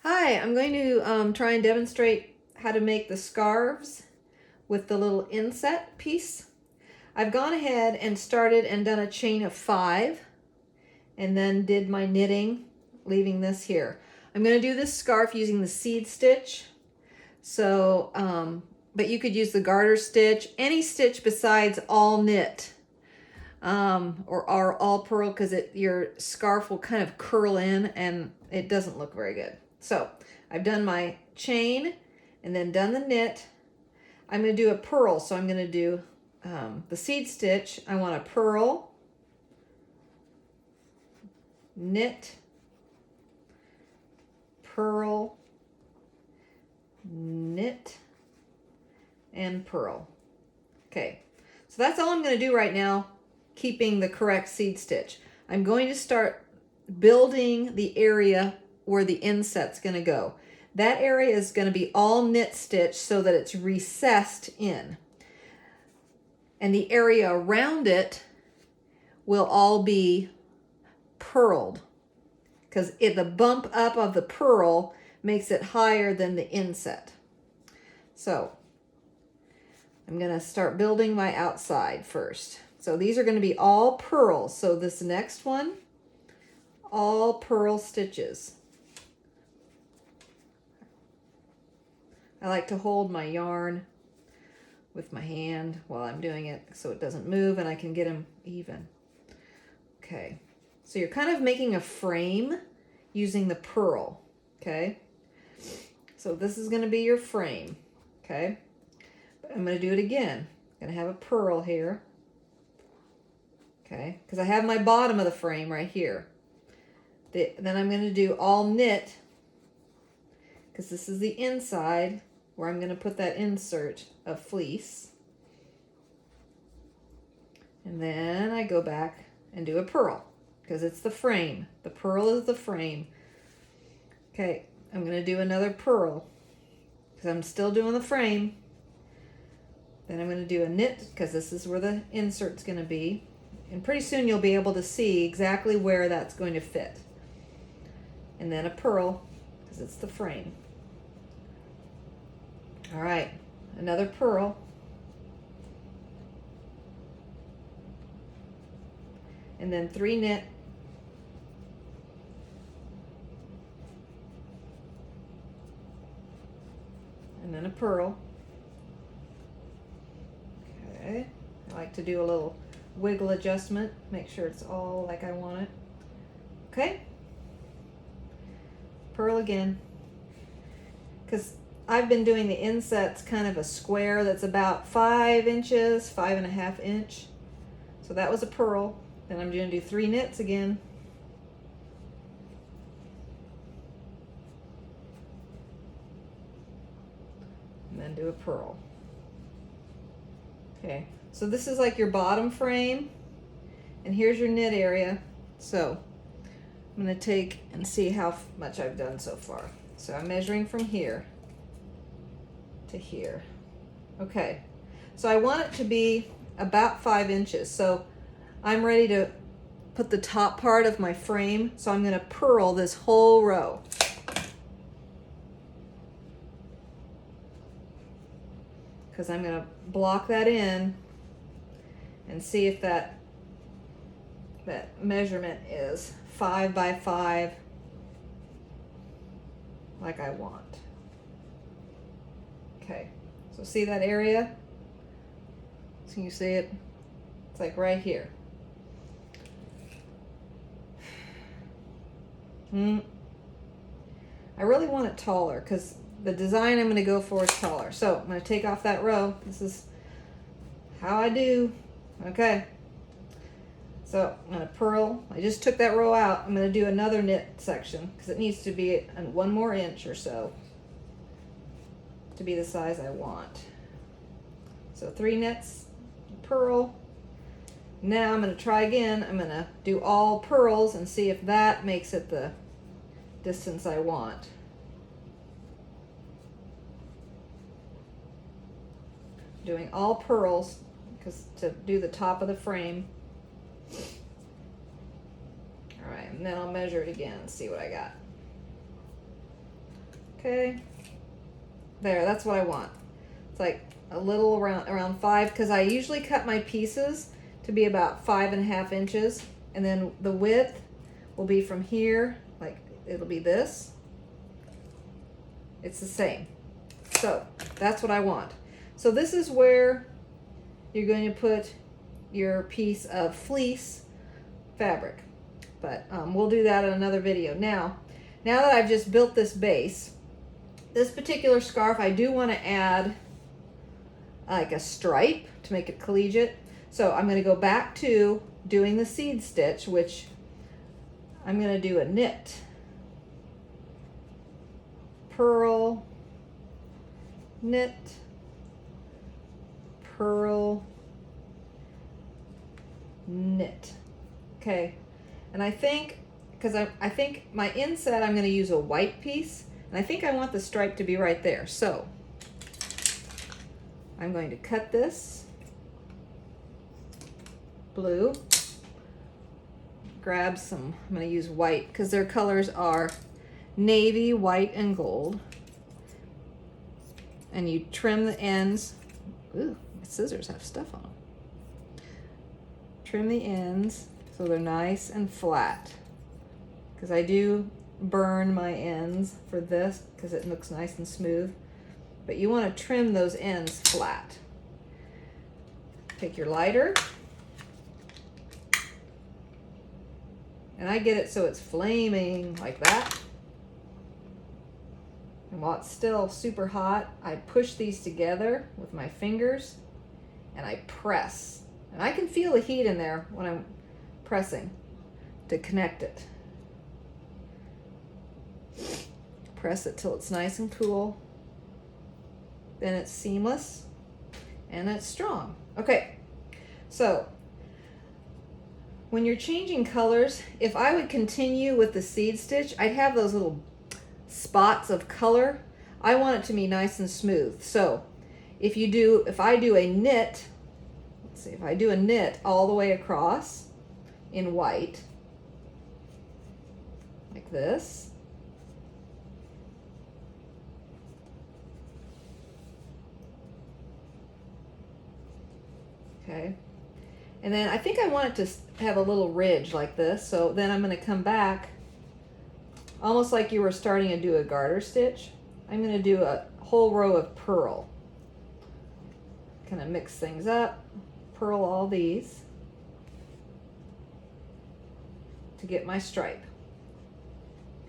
Hi, I'm going to try and demonstrate how to make the scarves with the little inset piece. I've gone ahead and started and done a chain of 5 and then did my knitting, leaving this here. I'm going to do this scarf using the seed stitch. So, but you could use the garter stitch, any stitch besides all knit or all purl, because your scarf will kind of curl in and it doesn't look very good. So I've done my chain and then done the knit. I'm going to do a purl, so I'm going to do the seed stitch. I want to purl, knit, purl, knit, and purl. Okay, so that's all I'm going to do right now, keeping the correct seed stitch. I'm going to start building the area where the inset's going to go. That area is going to be all knit stitch so that it's recessed in. And the area around it will all be purled, because the bump up of the purl makes it higher than the inset. So I'm going to start building my outside first. So these are going to be all purls. So this next one, all purl stitches. I like to hold my yarn with my hand while I'm doing it so it doesn't move and I can get them even. Okay, so you're kind of making a frame using the purl, okay? So this is going to be your frame, okay? I'm going to do it again. I'm going to have a purl here, okay? Because I have my bottom of the frame right here. Then I'm going to do all knit, because this is the inside where I'm going to put that insert of fleece. And then I go back and do a purl, because it's the frame. The purl is the frame. Okay, I'm going to do another purl, because I'm still doing the frame. Then I'm going to do a knit, because this is where the insert's going to be. And pretty soon you'll be able to see exactly where that's going to fit. And then a purl, because it's the frame. All right, another purl. And then 3 knit. And then a purl. Okay, I like to do a little wiggle adjustment, make sure it's all like I want it. Okay, purl again, because I've been doing the insets kind of a square that's about 5 inches, 5.5 inch. So that was a purl. Then I'm going to do 3 knits again. And then do a purl. Okay, so this is like your bottom frame, and here's your knit area. So I'm going to take and see how much I've done so far. So I'm measuring from here to here. Okay, so I want it to be about 5 inches. So I'm ready to put the top part of my frame. So I'm going to purl this whole row. Because I'm going to block that in and see if that measurement is 5 by 5 like I want. Okay, so see that area? Can you see it? It's like right here. I really want it taller, because the design I'm going to go for is taller. So I'm going to take off that row. This is how I do. Okay. So I'm going to purl. I just took that row out. I'm going to do another knit section, because it needs to be 1 more inch or so to be the size I want. So 3 knits, purl. Now I'm going to try again. I'm going to do all purls and see if that makes it the distance I want. Doing all purls, because to do the top of the frame. All right, and then I'll measure it again and see what I got. Okay. There, that's what I want. It's like a little around 5, because I usually cut my pieces to be about 5.5 inches, and then the width will be from here, like it'll be this. It's the same. So that's what I want. So this is where you're going to put your piece of fleece fabric, but we'll do that in another video. Now that I've just built this base, this particular scarf, I do want to add like a stripe to make it collegiate. So I'm going to go back to doing the seed stitch, which I'm going to do a knit, purl, knit, purl, knit. Okay, and I think, because I think my inset, I'm going to use a white piece, and I think I want the stripe to be right there. So I'm going to cut this blue, grab some, I'm going to use white because their colors are navy, white, and gold. And you trim the ends. Ooh, my scissors have stuff on them. Trim the ends so they're nice and flat, because I do burn my ends for this because it looks nice and smooth. But you want to trim those ends flat. Take your lighter, and I get it so it's flaming like that. And while it's still super hot, I push these together with my fingers and I press. And I can feel the heat in there when I'm pressing to connect it. Press it till it's nice and cool. Then it's seamless and it's strong. Okay, so when you're changing colors, if I would continue with the seed stitch, I'd have those little spots of color. I want it to be nice and smooth. So if I do a knit, let's see, if I do a knit all the way across in white, like this, okay, and then I think I want it to have a little ridge like this, so then I'm going to come back almost like you were starting to do a garter stitch. I'm going to do a whole row of purl. Kind of mix things up, purl all these to get my stripe.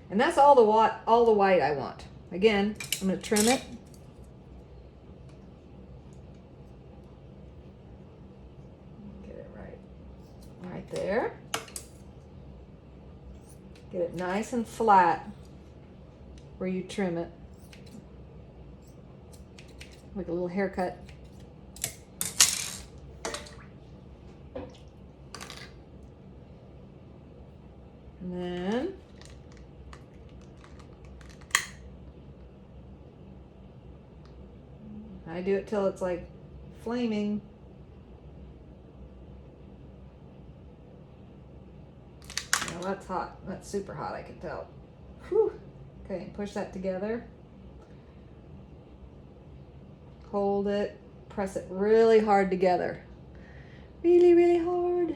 And that's all the white I want. Again, I'm going to trim it. Get it right there. Get it nice and flat where you trim it. Like a little haircut. And then I do it till it's like flaming. Now that's hot. That's super hot, I can tell. Whew. Okay, push that together. Hold it. Press it really hard together. Really, really hard.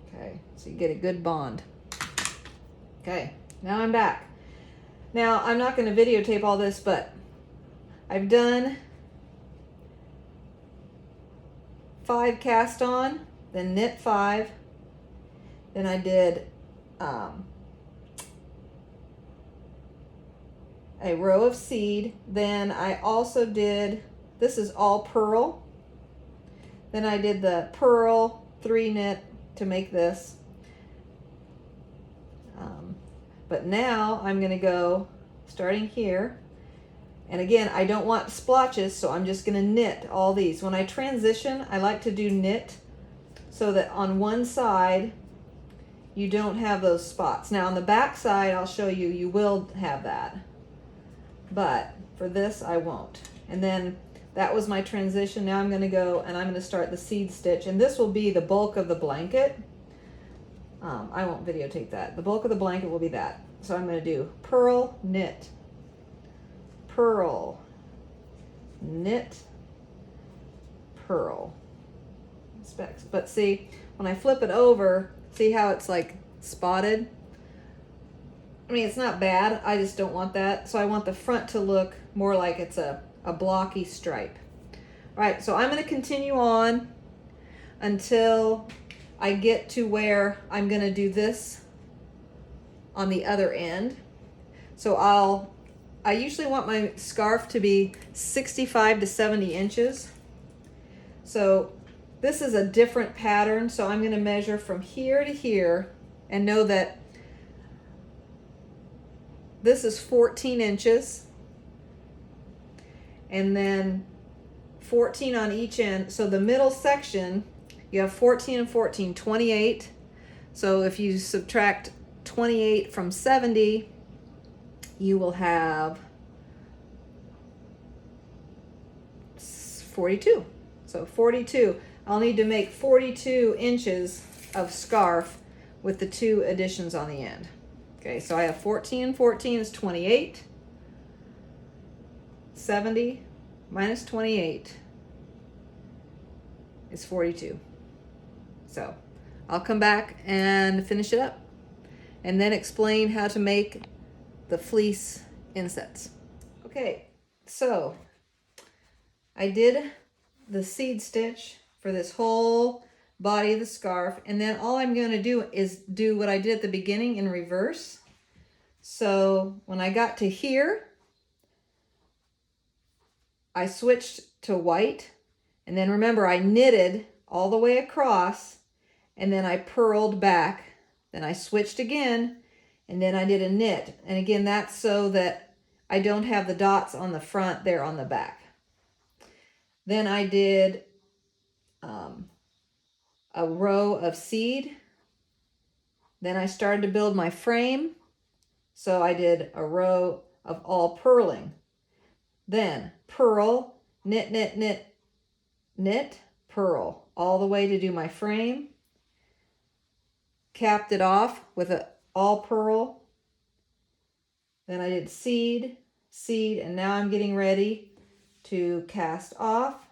Okay, so you get a good bond. Okay, now I'm back. Now, I'm not going to videotape all this, but I've done 5 cast on, then knit 5, then I did a row of seed, then I also did, this is all purl, then I did the purl 3 knit to make this. But now I'm going to go starting here, and again, I don't want splotches, so I'm just going to knit all these. When I transition, I like to do knit so that on one side you don't have those spots. Now on the back side, I'll show you, you will have that, but for this I won't. And then that was my transition. Now I'm going to go and I'm going to start the seed stitch, and this will be the bulk of the blanket. I won't videotape that. The bulk of the blanket will be that. So I'm going to do purl, knit, purl, knit, purl. But see, when I flip it over, see how it's like spotted? I mean, it's not bad. I just don't want that. So I want the front to look more like it's a blocky stripe. All right, so I'm going to continue on until I get to where I'm going to do this on the other end. So I usually want my scarf to be 65 to 70 inches. So this is a different pattern. So I'm going to measure from here to here and know that this is 14 inches. And then 14 on each end. So the middle section, you have 14 and 14, 28. So if you subtract 28 from 70, you will have 42. So 42. I'll need to make 42 inches of scarf with the 2 additions on the end. Okay, so I have 14 and 14 is 28. 70 minus 28 is 42. So I'll come back and finish it up and then explain how to make the fleece insets. Okay, so I did the seed stitch for this whole body of the scarf, and then all I'm going to do is do what I did at the beginning in reverse. So when I got to here, I switched to white, and then remember I knitted all the way across, and then I purled back. Then I switched again, and then I did a knit. And again, that's so that I don't have the dots on the front, they're on the back. Then I did a row of seed. Then I started to build my frame. So I did a row of all purling. Then purl, knit, knit, knit, knit, purl, all the way to do my frame. Capped it off with an all purl. Then I did seed, seed, and now I'm getting ready to cast off.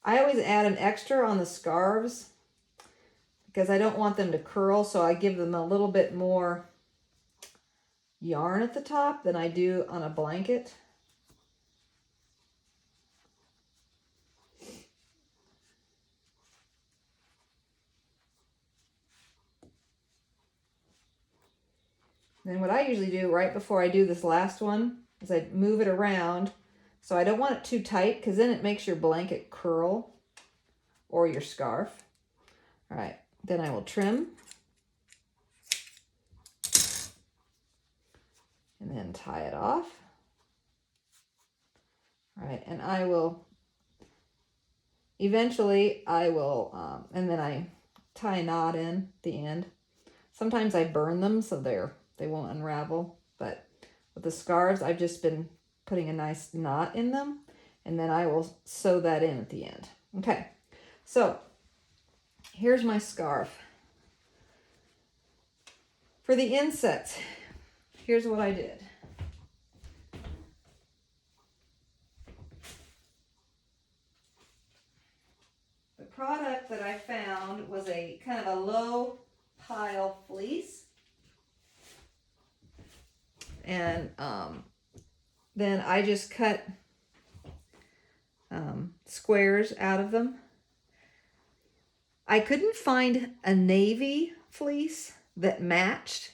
I always add an extra on the scarves because I don't want them to curl, so I give them a little bit more yarn at the top than I do on a blanket. Then what I usually do right before I do this last one is I move it around. So I don't want it too tight because then it makes your blanket curl or your scarf. All right, then I will trim. And then tie it off. All right, and I will, eventually and then I tie a knot in at the end. Sometimes I burn them so they won't unravel, but with the scarves, I've just been putting a nice knot in them, and then I will sew that in at the end. Okay, so here's my scarf. For the insets, here's what I did. The product that I found was a kind of a low pile fleece. And then I just cut squares out of them. I couldn't find a navy fleece that matched.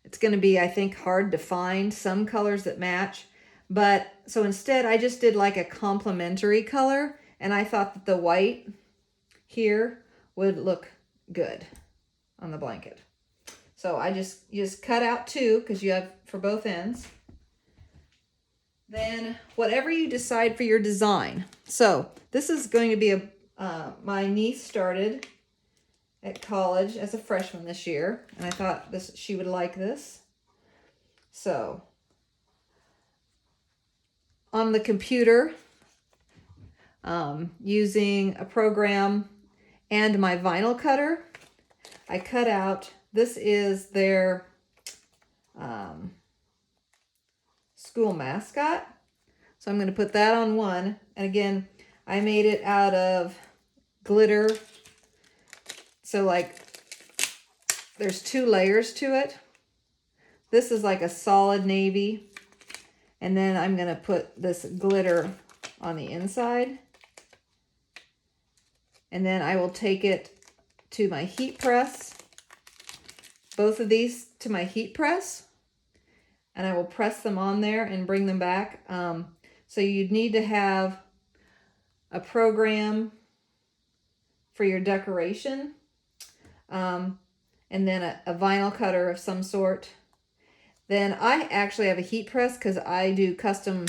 It's going to be, I think, hard to find some colors that match. But so instead, I just did like a complementary color. And I thought that the white here would look good on the blanket. So I just cut out 2 because you have for both ends. Then whatever you decide for your design. So this is going to be my niece started at college as a freshman this year, and I thought she would like this. So on the computer, using a program and my vinyl cutter, I cut out, this is their school mascot. So I'm going to put that on one. And again, I made it out of glitter. So like there's 2 layers to it. This is like a solid navy. And then I'm going to put this glitter on the inside. And then I will take it to my heat press. Both of these to my heat press. And I will press them on there and bring them back. So you'd need to have a program for your decoration. And then a vinyl cutter of some sort. Then I actually have a heat press because I do custom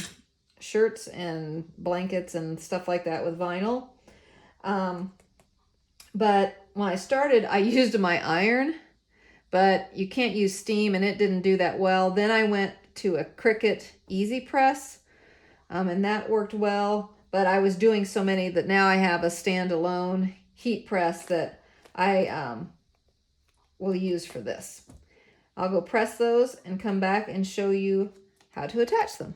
shirts and blankets and stuff like that with vinyl. But when I started, I used my iron, but you can't use steam and it didn't do that well. Then I went to a Cricut Easy Press, and that worked well. But I was doing so many that now I have a standalone heat press that I will use for this. I'll go press those and come back and show you how to attach them.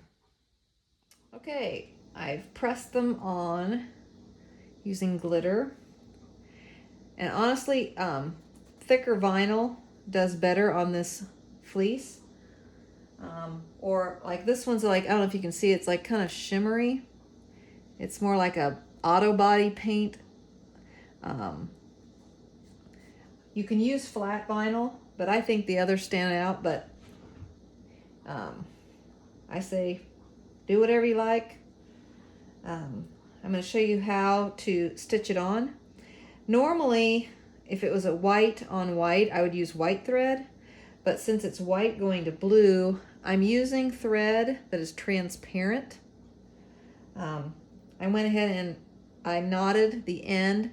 Okay, I've pressed them on using glitter. And honestly, thicker vinyl does better on this fleece. Or like this one's like, I don't know if you can see, it's like kind of shimmery. It's more like a auto body paint. You can use flat vinyl, but I think the others stand out. But I say do whatever you like. I'm going to show you how to stitch it on. Normally, if it was a white on white, I would use white thread. But since it's white going to blue, I'm using thread that is transparent. I went ahead and I knotted the end,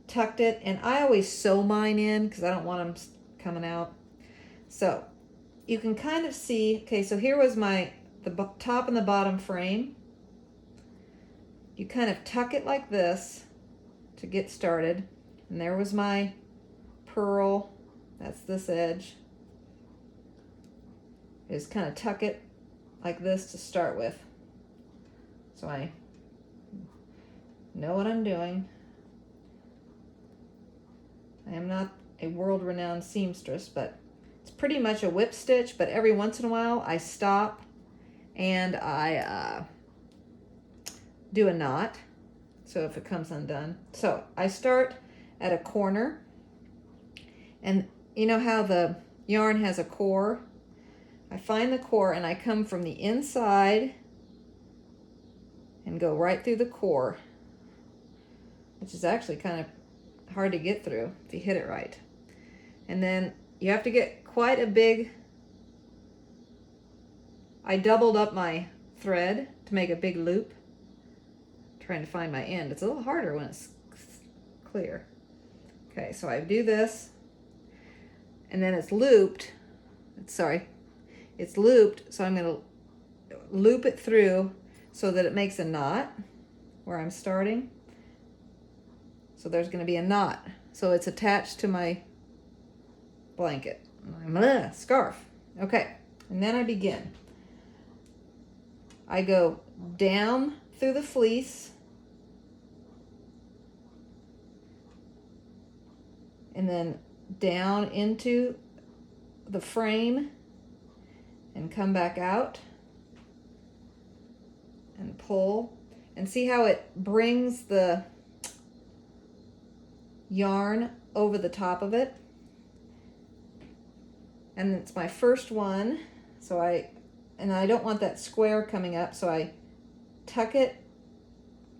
tucked it, and I always sew mine in because I don't want them coming out. So you can kind of see, okay, so here was the top and the bottom frame. You kind of tuck it like this to get started. And there was my pearl. That's this edge. Just kind of tuck it like this to start with. So I know what I'm doing. I am not a world-renowned seamstress, but it's pretty much a whip stitch, but every once in a while I stop and I do a knot, so if it comes undone. So I start at a corner, and you know how the yarn has a core? I find the core and I come from the inside and go right through the core, which is actually kind of hard to get through if you hit it right. And then you have to get quite a big, I doubled up my thread to make a big loop, trying to find my end. It's a little harder when it's clear. Okay, so I do this, and then it's looped. It's looped, so I'm going to loop it through so that it makes a knot where I'm starting. So there's going to be a knot. So it's attached to my blanket. Scarf. Okay, and then I begin. I go down through the fleece, and then down into the frame and come back out and pull, and see how it brings the yarn over the top of it. And it's my first one, so I don't want that square coming up, so I tuck it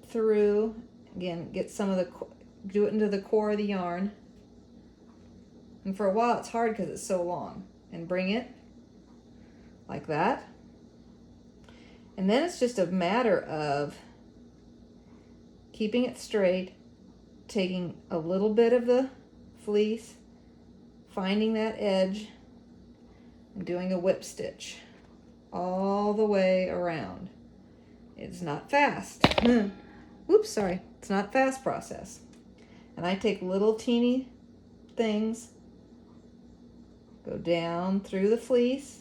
through, again, get some of the, do it into the core of the yarn. And for a while it's hard because it's so long. And bring it like that. And then it's just a matter of keeping it straight, taking a little bit of the fleece, finding that edge, and doing a whip stitch all the way around. It's not fast. Oops, sorry. It's not fast process. And I take little teeny things, go down through the fleece,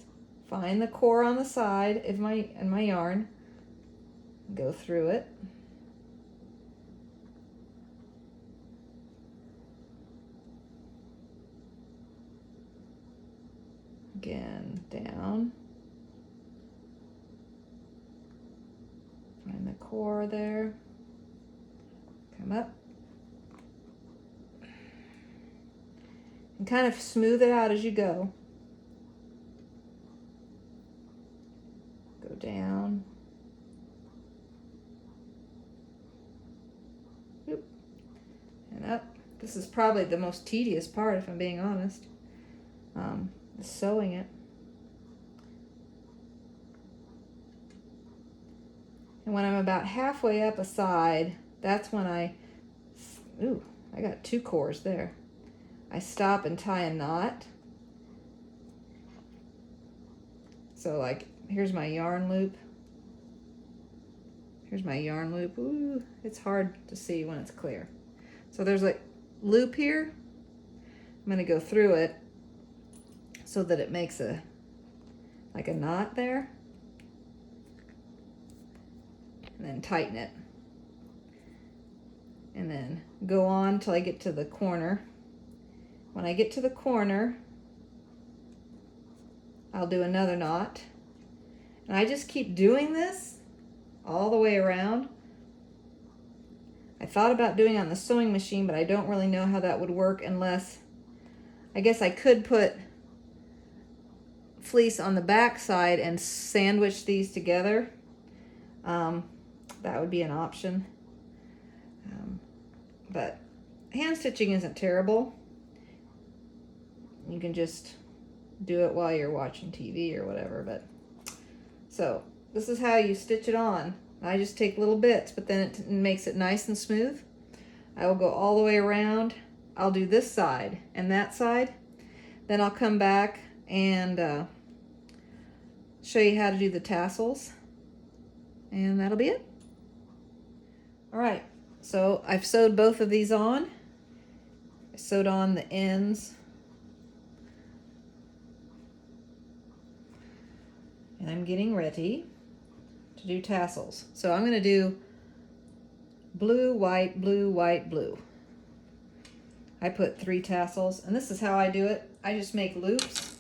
find the core on the side of my yarn, go through it. Again, down. Find the core there. Come up. And kind of smooth it out as you go. Go down. Oop. And up. This is probably the most tedious part, if I'm being honest. Sewing it. And when I'm about halfway up a side, that's when I got 2 cores there. I stop and tie a knot. So like, here's my yarn loop. Here's my yarn loop. Ooh, it's hard to see when it's clear. So there's a loop here. I'm gonna go through it so that it makes like a knot there. And then tighten it. And then go on till I get to the corner. When I get to the corner, I'll do another knot. And I just keep doing this all the way around. I thought about doing it on the sewing machine, but I don't really know how that would work unless, I guess I could put fleece on the back side and sandwich these together. That would be an option. But hand stitching isn't terrible. You can just do it while you're watching TV or whatever. But so this is how you stitch it on. I just take little bits, but then it makes it nice and smooth. I will go all the way around. I'll do this side and that side. Then I'll come back and show you how to do the tassels. And that'll be it. All right, so I've sewed both of these on. I sewed on the ends. And I'm getting ready to do tassels. So I'm gonna do blue, white, blue, white, blue. I put 3 tassels, and this is how I do it. I just make loops.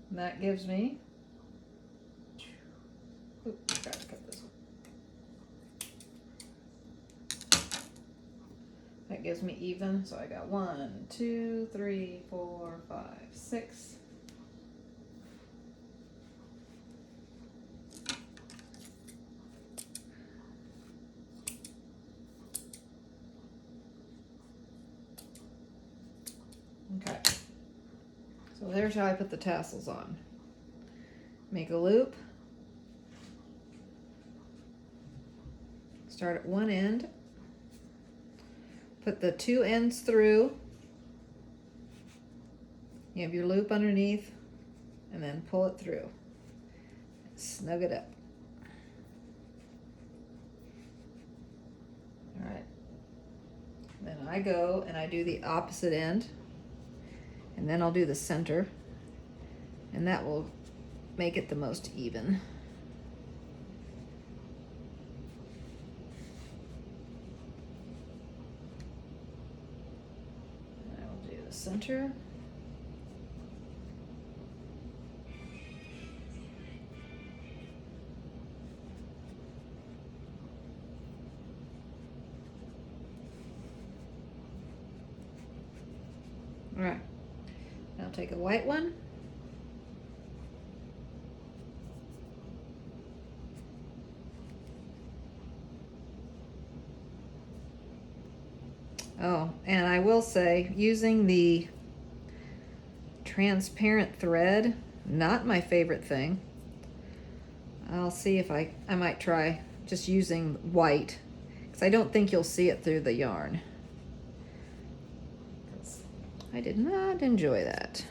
And that gives me, oops, gotta cut this one. That gives me even, so I got 1, 2, 3, 4, 5, 6. Okay, so there's how I put the tassels on. Make a loop. Start at one end. Put the 2 ends through. You have your loop underneath, and then pull it through. Snug it up. All right. Then I go and I do the opposite end, and then I'll do the center, and that will make it the most even. And I will do the center. All right, now take a white one. Oh, and I will say, using the transparent thread, not my favorite thing. I'll see if I might try just using white, because I don't think you'll see it through the yarn. I did not enjoy that.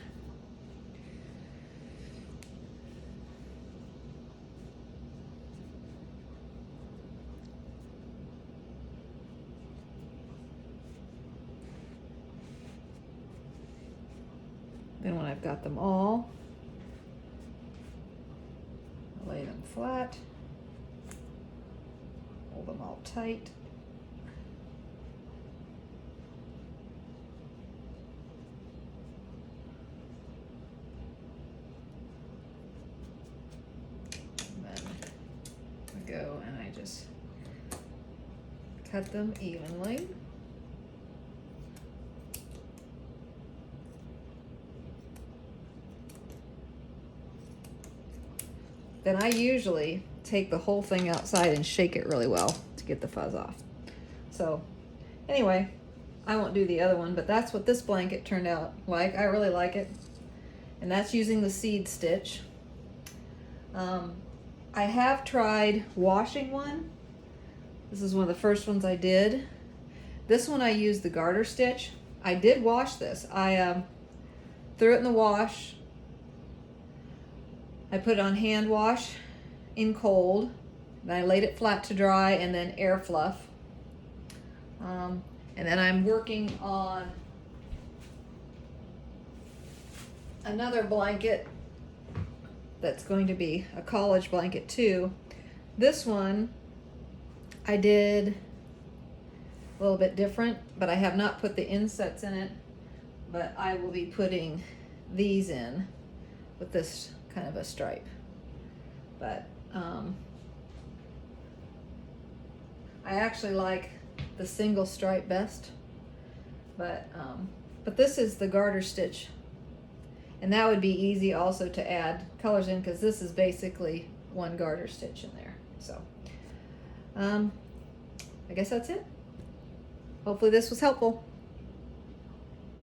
I've got them all. Lay them flat. Hold them all tight. And then I go and I just cut them evenly. Then I usually take the whole thing outside and shake it really well to get the fuzz off. So anyway, I won't do the other one, but that's what this blanket turned out like. I really like it. And that's using the seed stitch. I have tried washing one. This is one of the first ones I did. This one I used the garter stitch. I did wash this. I threw it in the wash. I put it on hand wash in cold, then I laid it flat to dry, and then air fluff. And then I'm working on another blanket that's going to be a college blanket too. This one I did a little bit different, but I have not put the insets in it, but I will be putting these in with this kind of a stripe. But I actually like the single stripe best, but this is the garter stitch, and that would be easy also to add colors in, because this is basically one garter stitch in there. So I guess that's it. Hopefully this was helpful.